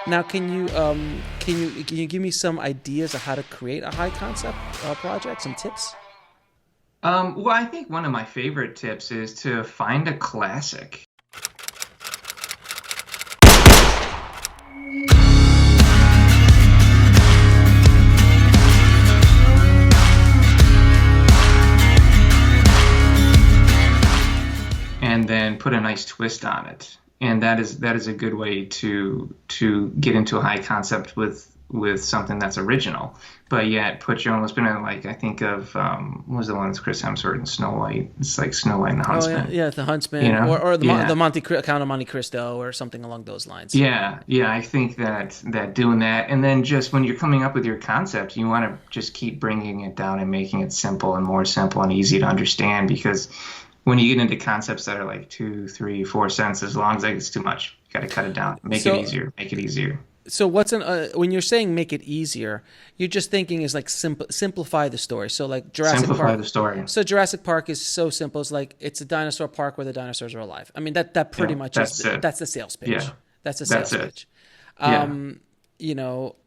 Now, can you give me some ideas of how to create a high concept project? Some tips? Well, I think one of my favorite tips is to find a classic. And then put a nice twist on it. And that is a good way to get into a high concept with something that's original, but yet put your own spin on it. Like I think of what was the one with Chris Hemsworth and Snow White? It's like Snow White and the Oh yeah, Huntsman. yeah, the You Huntsman, know? or Yeah. the Count of Monte Cristo, or something along those lines. Yeah, yeah, I think that doing that, and then just when you're coming up with your concept, you want to just keep bringing it down and making it simple and more simple and easy to understand. Because when you get into concepts that are like 2, 3, 4 sentences long, it's too much. You got to cut it down, make it So easier, make it easier. so what's an when you're saying make it easier, you're just thinking is like simplify the story. So like Jurassic Simplify Park. the story. So Jurassic Park is so simple. It's like it's a dinosaur park where the dinosaurs are alive. I mean that pretty Yeah, much is that's it. that's the sales pitch. Yeah, That's the that's sales it. pitch. Yeah. You know,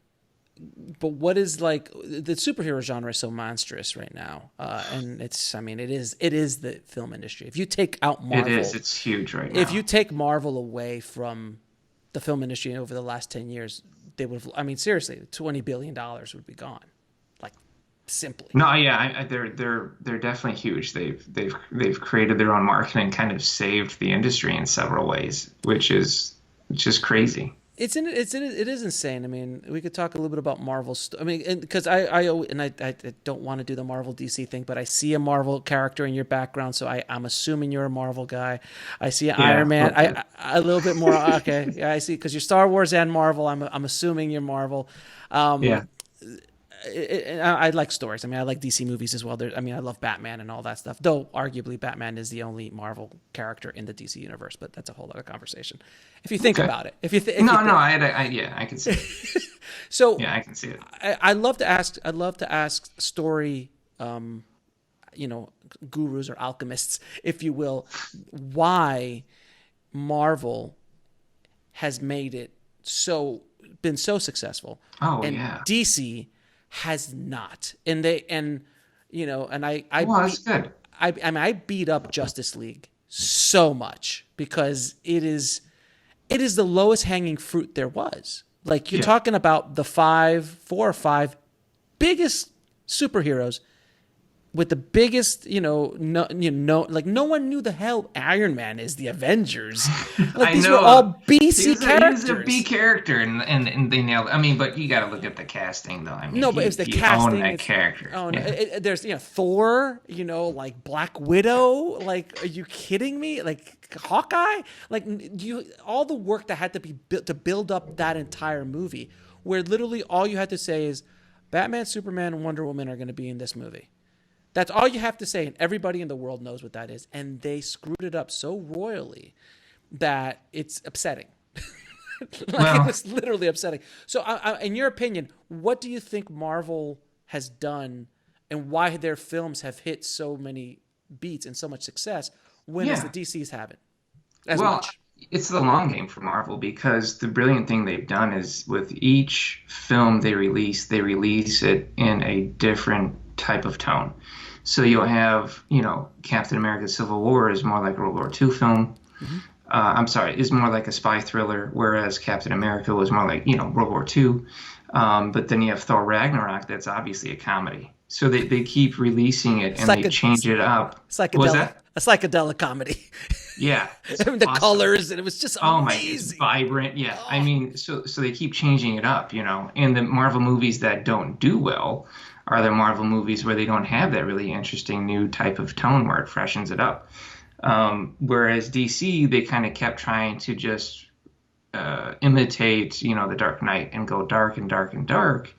but what is like the superhero genre is so monstrous right now, and it's I mean it is the film industry. If you take out It Marvel, is. It's huge right if you now. take Marvel away from the film industry over the last 10 years, they would have, I mean, seriously, $20 billion would be gone. Like, simply. No, yeah, they're definitely huge. They've created their own market and kind of saved the industry in several ways, which is crazy. It is insane. I mean, we could talk a little bit about Marvel. I mean, because I don't want to do the Marvel DC thing, but I see a Marvel character in your background, so I'm assuming you're a Marvel guy. I see Yeah, Iron a Man. little bit. A little bit more. Okay, yeah, I see because you're Star Wars and Marvel. I'm assuming you're Marvel. Yeah. I like stories. I mean, I like DC movies as well. I mean, I love Batman and all that stuff. Though, arguably, Batman is the only Marvel character in the DC universe, but that's a whole other conversation. If you think Okay. about it, if you No, no, think. yeah, I can see it. So, Yeah, I can see it. I love to ask. I love to ask story, you know, gurus or alchemists, if you will, why Marvel has made it been so successful, Oh and yeah. DC has not. And you know, and Well, that's good. I mean, I beat up Justice League so much because it is the lowest hanging fruit there was. Like you're Yeah. talking about the 4 or 5 biggest superheroes with the biggest, like no one knew the hell Iron Man is the Avengers. Like I these were know. all BC He was a B characters. character, and they nailed. I mean, but you got to look at the casting, though. I mean, No, but it's the he owned casting. that character. Oh no, Yeah. there's Thor, like Black Widow. Like, are you kidding me? Like Hawkeye. Like all the work that had to be built to build up that entire movie, where literally all you had to say is, Batman, Superman, and Wonder Woman are going to be in this movie. That's all you have to say, and everybody in the world knows what that is. And they screwed it up so royally that it's upsetting. Like it Well, was literally upsetting. So, in your opinion, what do you think Marvel has done, and why their films have hit so many beats and so much success, when as the yeah. DCs haven't as Well, much? it's the long game for Marvel because the brilliant thing they've done is with each film they release it in a different type of tone. So you'll have, Captain America Civil War is more like a World War II film. Mm-hmm. I'm sorry, is more like a spy thriller, whereas Captain America was more like, World War II. But then you have Thor Ragnarok, that's obviously a comedy. So they keep releasing it and they change it up. Was that? A psychedelic comedy. Yeah, it's The awesome. colors, and it was just Oh my, it's amazing. vibrant. Yeah, I mean, so they keep changing it up, And the Marvel movies that don't do well are the Marvel movies where they don't have that really interesting new type of tone where it freshens it up. Whereas DC, they kind of kept trying to just imitate, the Dark Knight and go dark and dark and dark.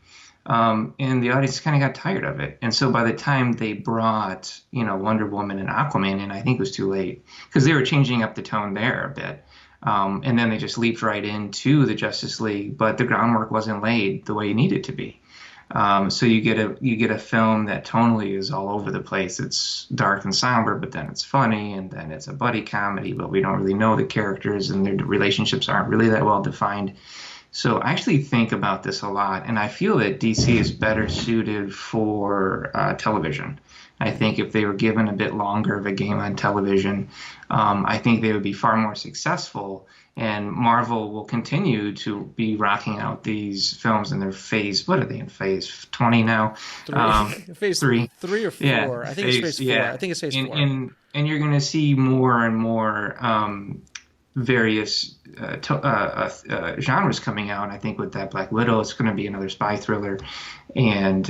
And the audience kind of got tired of it. And so by the time they brought, Wonder Woman and Aquaman in, I think it was too late because they were changing up the tone there a bit. And then they just leaped right into the Justice League, but the groundwork wasn't laid the way it needed to be. So you get a film that tonally is all over the place. It's dark and somber, but then it's funny, and then it's a buddy comedy, but we don't really know the characters and their relationships aren't really that well defined. So I actually think about this a lot, and I feel that DC is better suited for television. I think if they were given a bit longer of a game on television, I think they would be far more successful. And Marvel will continue to be rocking out these films in their phase. What are they in phase 20 now? Phase Three. three or Yeah, four. I think it's phase 4. yeah. I think it's phase And 4. and you're going to see more and more various genres coming out. I think with that Black Widow, it's going to be another spy thriller, and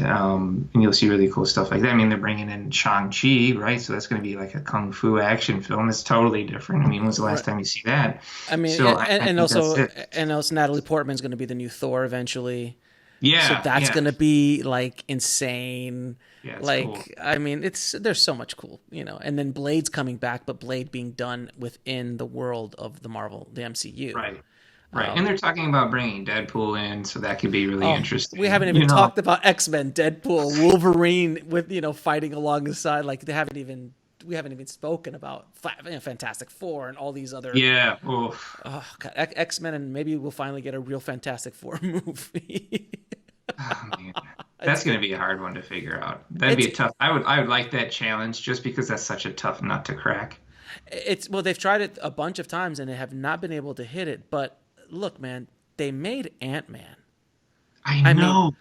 you'll see really cool stuff like that. I mean, they're bringing in Shang-Chi, right? So that's going to be like a kung fu action film. It's totally different. I mean, when's the last time you see that? I mean, So I and think also, that's it. and also Natalie Portman's going to be the new Thor eventually. Yeah, So that's yeah. going to be like insane. Yeah, it's Like, cool. I mean, there's so much cool, and then Blade's coming back, but Blade being done within the world of the MCU. Right. Right. And they're talking about bringing Deadpool in, so that could be really Oh, interesting. we haven't even talked about X-Men, Deadpool, Wolverine with fighting alongside. Like we haven't even spoken about Fantastic Four and all these other. Yeah. Oof. Oh God, X-Men, and maybe we'll finally get a real Fantastic Four movie. Oh, man. That's going to be a hard one to figure out. That'd be a tough. I would like that challenge just because that's such a tough nut to crack. Well, they've tried it a bunch of times and they have not been able to hit it. But look, man, they made Ant-Man. I know.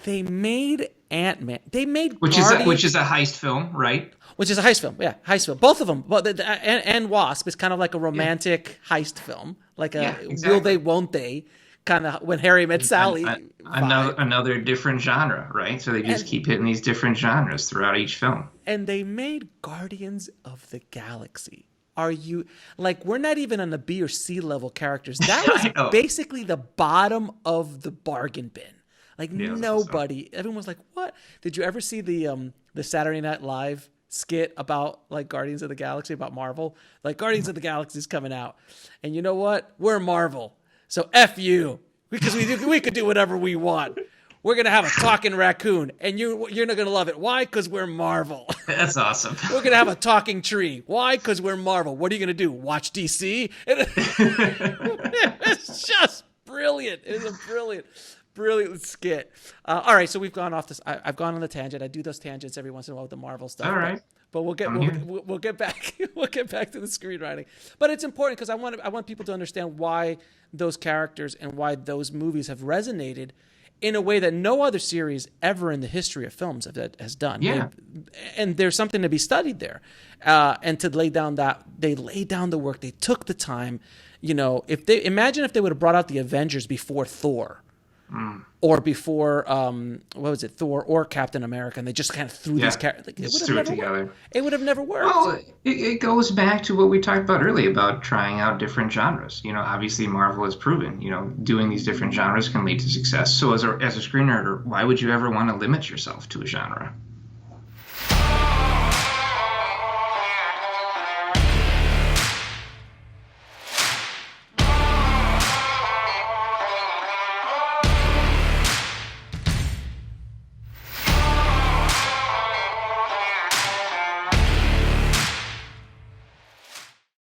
They made Ant-Man. They made Which is a heist film, right? Which is a heist film. Yeah, heist film. Both of them. But and Wasp is kind of like a romantic heist film. Like a exactly. will they, won't they? Kind of when Harry met Sally. Another different genre, right? So they just keep hitting these different genres throughout each film. And they made Guardians of the Galaxy. Are you like we're not even on the B or C level characters? That was basically the bottom of the bargain bin. Like nobody, everyone was like, "What?" Did you ever see the Saturday Night Live skit about like Guardians of the Galaxy about Marvel? Like Guardians of the Galaxy is coming out, and you know what? We're Marvel. So F you, because we could do whatever we want. We're going to have a talking raccoon, and you're not going to love it. Why? Because we're Marvel. That's awesome. We're going to have a talking tree. Why? Because we're Marvel. What are you going to do? Watch DC? It's just brilliant. It's a brilliant skit. All right, so we've gone off this. I've gone on the tangent. I do those tangents every once in a while with the Marvel stuff. All right. But we'll get back we'll get back to the screenwriting. But it's important because I want people to understand why those characters and why those movies have resonated in a way that no other series ever in the history of films has done. Yeah. And there's something to be studied there. And to lay down they laid down the work, they took the time. Imagine if they would have brought out the Avengers before Thor. Or before Thor or Captain America, and they just kind of threw these characters. Like, it would have never worked. Well, it goes back to what we talked about earlier about trying out different genres. Obviously Marvel has proven, doing these different genres can lead to success. So as a screenwriter, why would you ever want to limit yourself to a genre?